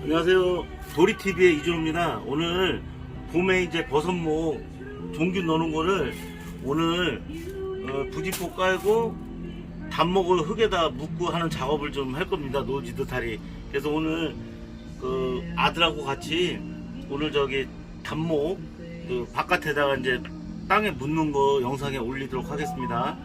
안녕하세요. 도리TV의 이준호입니다. 오늘 봄에 이제 버섯목 종균 넣는 거를 오늘 부직포 깔고 단목을 흙에다 묻고 하는 작업을 좀 할 겁니다. 노지 느타리. 그래서 오늘 아들하고 같이 오늘 저기 단목 바깥에다가 이제 땅에 묻는 거 영상에 올리도록 하겠습니다.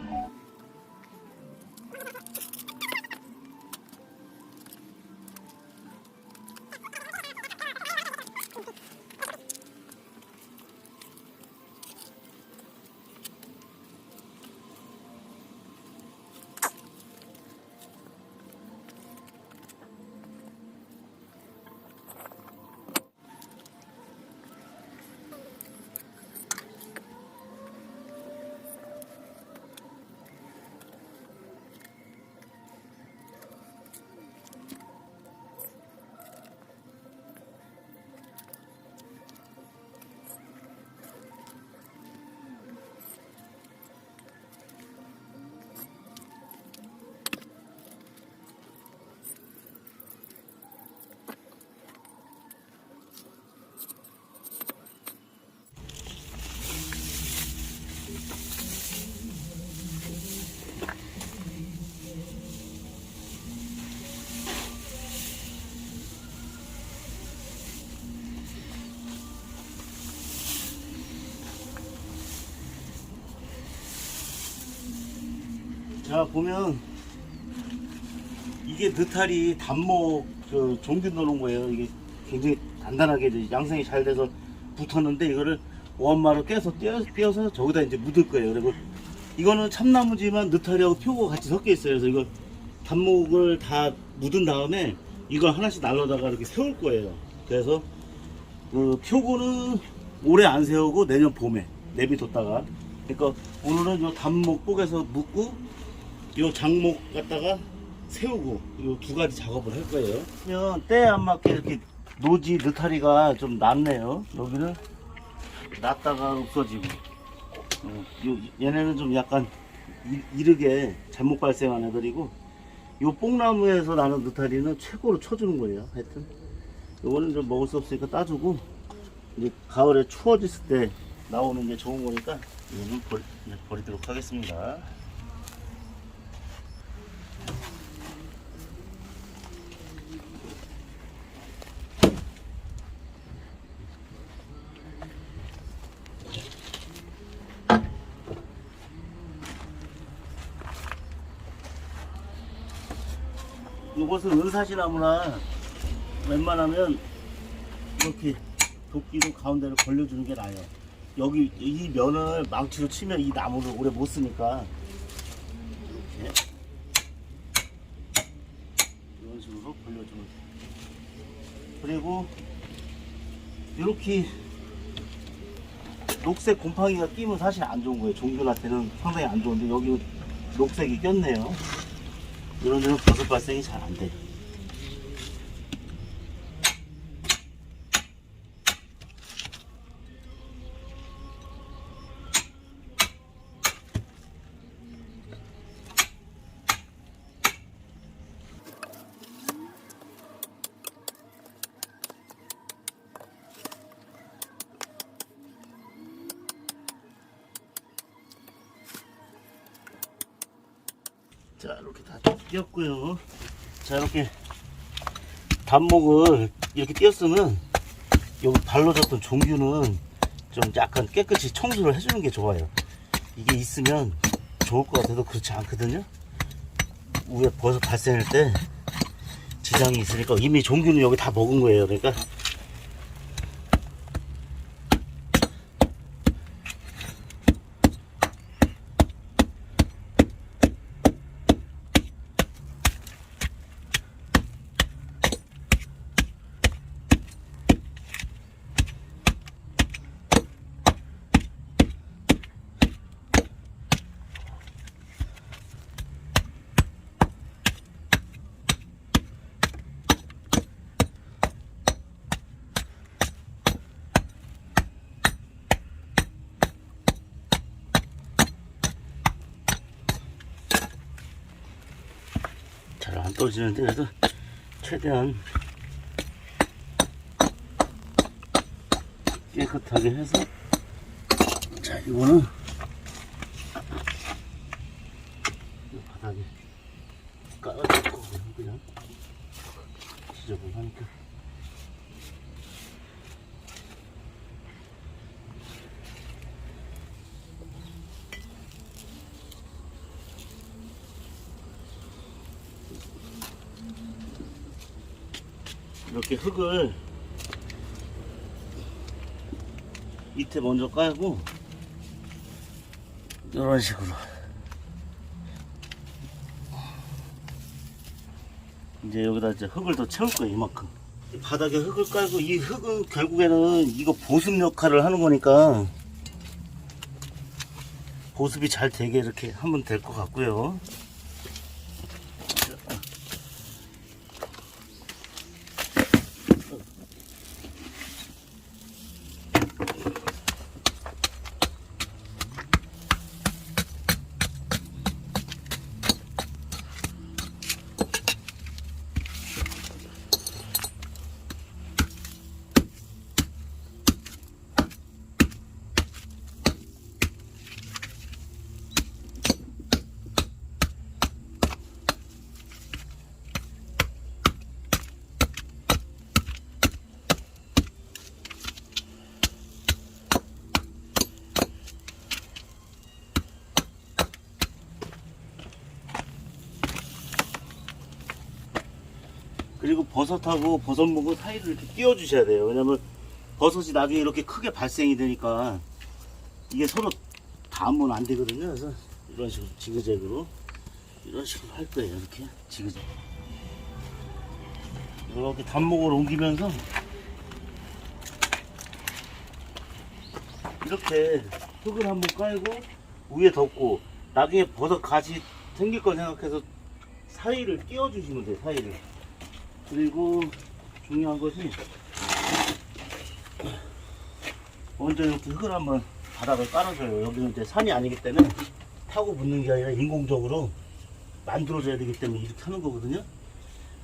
자, 보면 이게 느타리 단목 종균 넣는 거예요. 이게 굉장히 단단하게 양생이 잘 돼서 붙었는데 이거를 원마로 깨서 띄어서 저기다 이제 묻을 거예요. 그리고 이거는 참나무지만 느타리하고 표고가 같이 섞여 있어요. 그래서 이거 단목을 다 묻은 다음에 이걸 하나씩 날로다가 이렇게 세울 거예요. 그래서 표고는 올해 안 세우고 내년 봄에 내비뒀다가, 그러니까 오늘은 요 단목 뽀개서 묻고 요 장목 갖다가 세우고 요 두 가지 작업을 할 거예요. 그러면 때에 안 맞게 이렇게 노지 느타리가 좀 낮네요. 여기는 낮다가 없어지고, 얘네는 좀 약간 이르게 잘못 발생한 애들이고, 요 뽕나무에서 나는 느타리는 최고로 쳐주는 거예요. 하여튼 요거는 좀 먹을 수 없으니까 따주고, 이제 가을에 추워졌을 때 나오는 게 좋은 거니까 이거는 버리도록 하겠습니다. 이것은 은사시나무나 웬만하면 이렇게 도끼로 가운데를 걸려주는 게 나아요. 여기 이 면을 망치로 치면 이 나무를 오래 못 쓰니까 이렇게 이런 식으로 걸려주는 거예요. 그리고 이렇게 녹색 곰팡이가 끼면 사실 안 좋은 거예요. 종균한테는 상당히 안 좋은데 여기 녹색이 꼈네요. 이런 데는 버섯 발생이 잘 안 돼요. 자, 이렇게 다 띄었고요. 자, 이렇게 단목을 이렇게 띄었으면 여기 발로 졌던 종균은 좀 약간 깨끗이 청소를 해주는 게 좋아요. 이게 있으면 좋을 것 같아도 그렇지 않거든요. 위에 버섯 발생할 때 지장이 있으니까 이미 종균은 여기 다 먹은 거예요. 그러니까 잘 안 떨어지는데, 그래서 최대한 깨끗하게 해서, 자, 이거는 이 바닥에 깔아줄 거고요. 그냥 지저분하니까. 이렇게 흙을 밑에 먼저 깔고 이런 식으로 이제 여기다 이제 흙을 더 채울 거예요. 이만큼 바닥에 흙을 깔고, 이 흙은 결국에는 이거 보습 역할을 하는 거니까 보습이 잘 되게 이렇게 하면 될 것 같고요. 그리고 버섯하고 버섯목은 사이를 이렇게 띄워 주셔야 돼요. 왜냐면 버섯이 나중에 이렇게 크게 발생이 되니까 이게 서로 닿으면 안 되거든요. 그래서 이런 식으로 지그재그로 이런 식으로 할 거예요. 이렇게 지그재그 이렇게 단목을 옮기면서 이렇게 흙을 한번 깔고 위에 덮고, 나중에 버섯 가시 생길 거 생각해서 사이를 띄워 주시면 돼요. 사이를. 그리고 중요한 것이, 먼저 이렇게 흙을 한번 바닥을 깔아줘요. 여기는 이제 산이 아니기 때문에 타고 붙는 게 아니라 인공적으로 만들어져야 되기 때문에 이렇게 하는 거거든요.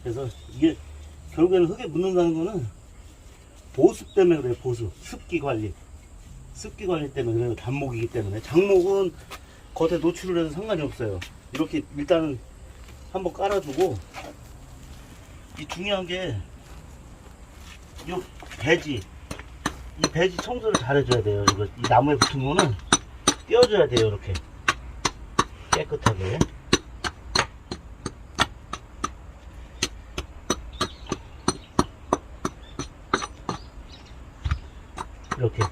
그래서 이게 결국에는 흙에 묻는다는 거는 보습 때문에 그래요. 보습, 습기 관리 때문에 그래요. 단목이기 때문에. 장목은 겉에 노출을 해도 상관이 없어요. 이렇게 일단은 한번 깔아주고, 이 중요한 게 이 배지, 이 배지 청소를 잘 해줘야 돼요. 이거 이 나무에 붙은 거는 떼어줘야 돼요. 이렇게 깨끗하게. 이렇게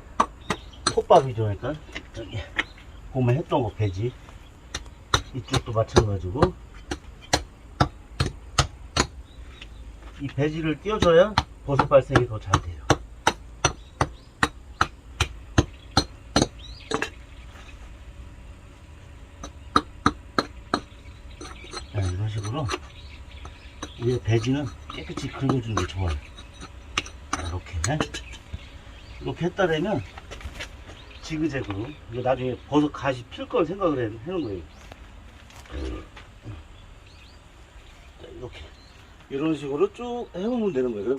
톱밥이죠. 그러니까 여기 보면 했던 거 배지, 이쪽도 마찬가지고 이 배지를 띄워줘야 버섯 발생이 더 잘 돼요. 네, 이런 식으로 위에 배지는 깨끗이 긁어주는 게 좋아요. 이렇게 했다 되면 지그재그로, 이거 나중에 버섯 가시 필 걸 생각을 하는 거예요. 자, 이렇게 이런 식으로 쭉 해오면 되는 거예요.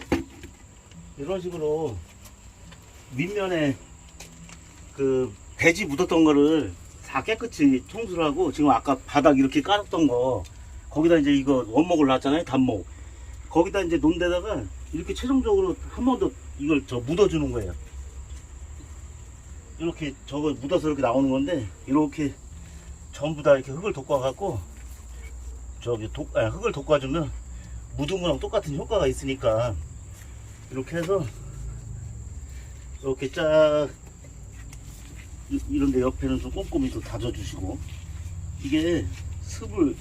이런 식으로 윗면에 그 배지 묻었던 거를 다 깨끗이 청소를 하고, 지금 아까 바닥 이렇게 깔았던 거 거기다 이제 이거 원목을 놨잖아요. 단목. 거기다 이제 놓은 데다가 이렇게 최종적으로 한 번 더 이걸 묻어주는 거예요. 이렇게 저거 묻어서 이렇게 나오는 건데, 이렇게 전부 다 이렇게 흙을 돋궈갖고 흙을 돋궈주면 묻은 거랑 똑같은 효과가 있으니까, 이렇게 해서 이렇게 쫙 이런데 옆에는 좀 꼼꼼히 또 다져주시고, 이게 습을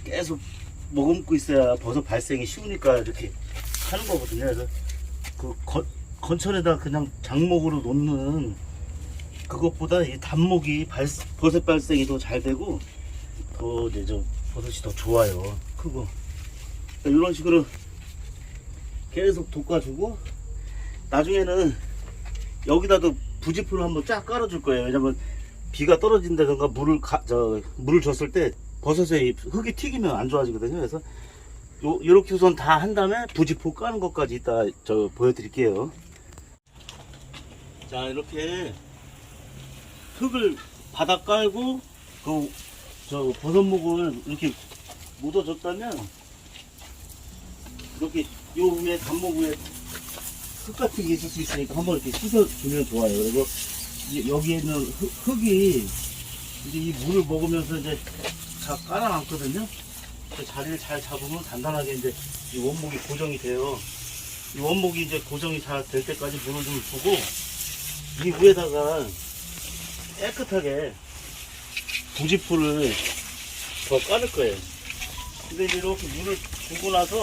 계속 머금고 있어야 버섯 발생이 쉬우니까 이렇게 하는 거거든요. 그래서 그 건천에다 그냥 장목으로 놓는 그것보다 이 단목이 버섯 발생이 더 잘 되고, 더 이제 버섯이 더 좋아요. 크고. 그러니까 이런 식으로 계속 돋궈주고, 나중에는 여기다도 부지포를 한번 쫙 깔아줄 거예요. 왜냐면 비가 떨어진다던가 물을 줬을 때 버섯에 흙이 튀기면 안 좋아지거든요. 그래서 요렇게 우선 다 한 다음에 부지포 까는 것까지 이따 보여드릴게요. 자, 이렇게 흙을 바닥 깔고 저 버섯목을 이렇게 묻어줬다면 이렇게 요 위에 단목 위에 흙 같은 게 있을 수 있으니까 한번 이렇게 씻어주면 좋아요. 그리고 이제 여기에 있는 흙이 이제 이 물을 먹으면서 이제 다 깔아놨거든요. 그 자리를 잘 잡으면 단단하게 이제 이 원목이 고정이 돼요. 이 원목이 이제 고정이 잘 될 때까지 물을 좀 주고 이 위에다가 깨끗하게 부지포를 더 깔을 거예요. 근데 이제 이렇게 물을 주고 나서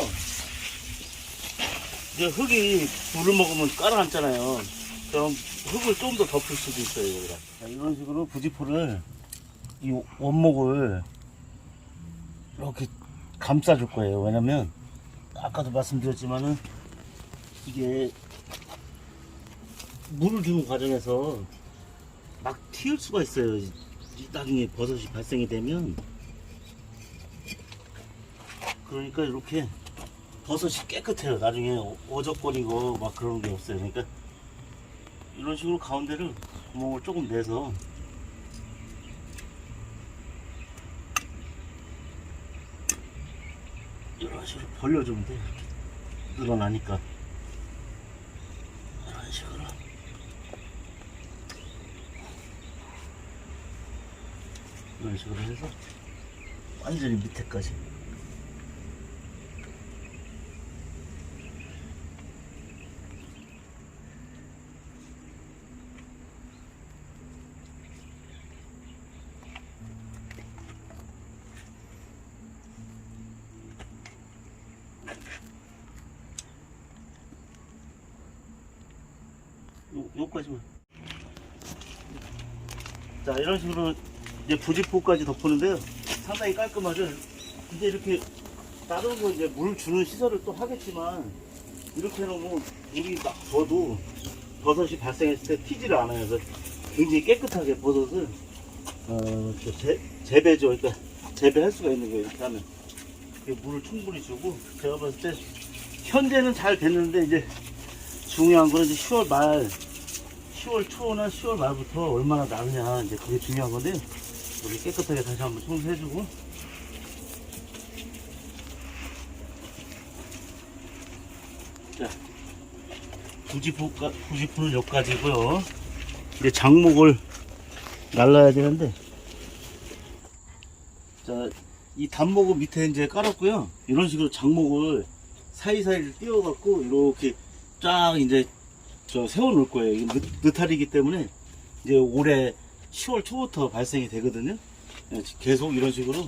이제 흙이 물을 먹으면 깔아놨잖아요. 그럼 흙을 좀 더 덮을 수도 있어요. 여기다. 자, 이런 식으로 부지포를 이 원목을 이렇게 감싸줄 거예요. 왜냐면 아까도 말씀드렸지만은 이게 물을 주는 과정에서 막 튀을 수가 있어요. 나중에 버섯이 발생이 되면. 그러니까 이렇게 버섯이 깨끗해요. 나중에 어적거리고 막 그런 게 없어요. 그러니까 이런 식으로 가운데를 구멍을 조금 내서 이런 식으로 벌려주면 돼요. 늘어나니까 이런 식으로 이런 식으로 해서 완전히 밑에까지. 요까지만. 자, 이런 식으로 이제 부지포까지 덮었는데요. 상당히 깔끔하죠. 이제 이렇게 다른 거 이제 물 주는 시설을 또 하겠지만 이렇게 해놓으면 물이 막 져도 버섯이 발생했을 때 튀지를 않아요. 그래서 굉장히 깨끗하게 버섯을 재배죠. 그러니까 재배할 수가 있는 거예요. 이렇게 하면 물을 충분히 주고. 제가 봤을 때 현재는 잘 됐는데 이제 중요한 거는 이제 10월 말, 10월 초나 10월 말부터 얼마나 나느냐, 이제 그게 중요한 건데요. 여기 깨끗하게 다시 한번 청소해주고. 자, 부지포는 여기까지고요. 이제 장목을 날라야 되는데, 자, 이 단목을 밑에 이제 깔았고요. 이런 식으로 장목을 사이사이를 띄워갖고 이렇게 쫙 이제 세워 놓을 거예요. 이게 느타리이기 때문에 이제 올해 10월 초부터 발생이 되거든요. 계속 이런 식으로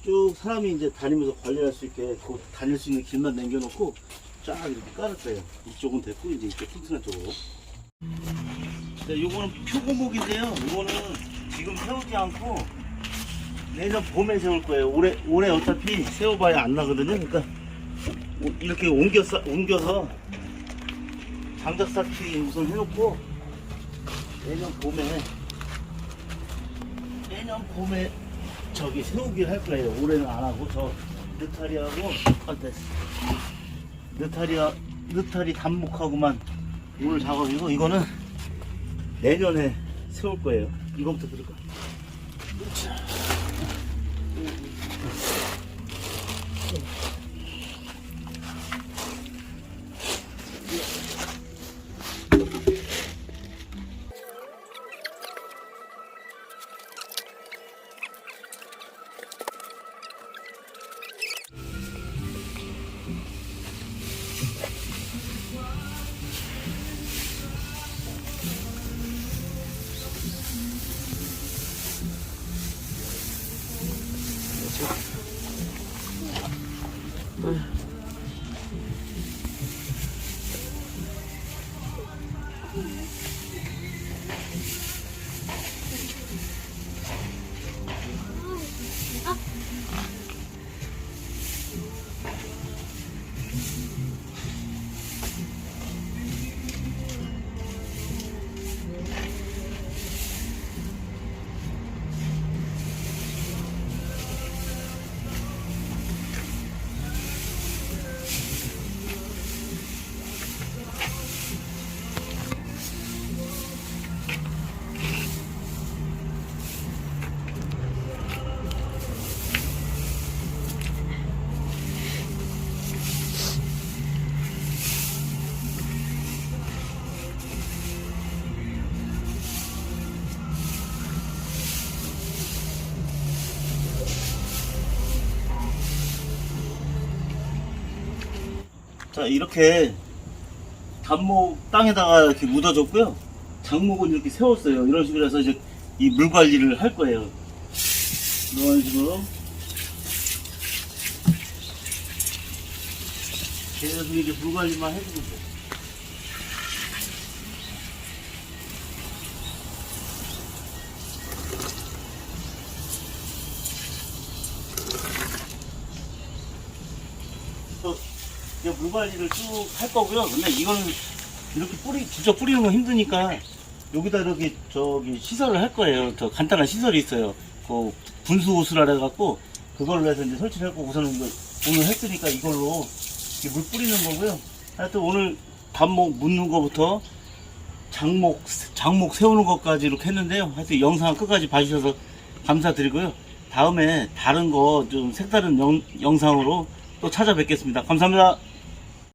쭉 사람이 이제 다니면서 관리할 수 있게 그 다닐 수 있는 길만 남겨놓고 쫙 이렇게 깔을 거예요. 이쪽은 됐고 이제 이쪽 튼튼한 쪽으로. 자, 요거는 표고목인데요. 요거는 지금 세우지 않고 내년 봄에 세울 거예요. 올해 어차피 세워봐야 안 나거든요. 그러니까 이렇게 옮겨서 장작 쌓기 우선 해놓고 내년 봄에 저기 세우기를 할 거예요. 올해는 안 하고 저 느타리하고 느타리 단목하고만 오늘 작업이고, 이거는 내년에 세울 거예요. 이거부터 들을까? 자, 이렇게 단목 땅에다가 이렇게 묻어줬고요. 장목은 이렇게 세웠어요. 이런 식으로 해서 이제 이 물 관리를 할 거예요. 이런 식으로. 계속 이렇게 물 관리만 해주면 돼요. 이제 물 관리를 쭉 할 거고요. 근데 이거는 이렇게 직접 뿌리는 건 힘드니까 여기다 이렇게 시설을 할 거예요. 저 간단한 시설이 있어요. 그 분수 호스라 해갖고 그걸로 해서 이제 설치를 하고 우선은 이거 오늘 했으니까 이걸로 이렇게 물 뿌리는 거고요. 하여튼 오늘 단목 묻는 거부터 장목 세우는 것까지 이렇게 했는데요. 하여튼 영상 끝까지 봐주셔서 감사드리고요. 다음에 다른 거 좀 색다른 영상으로 또 찾아뵙겠습니다. 감사합니다.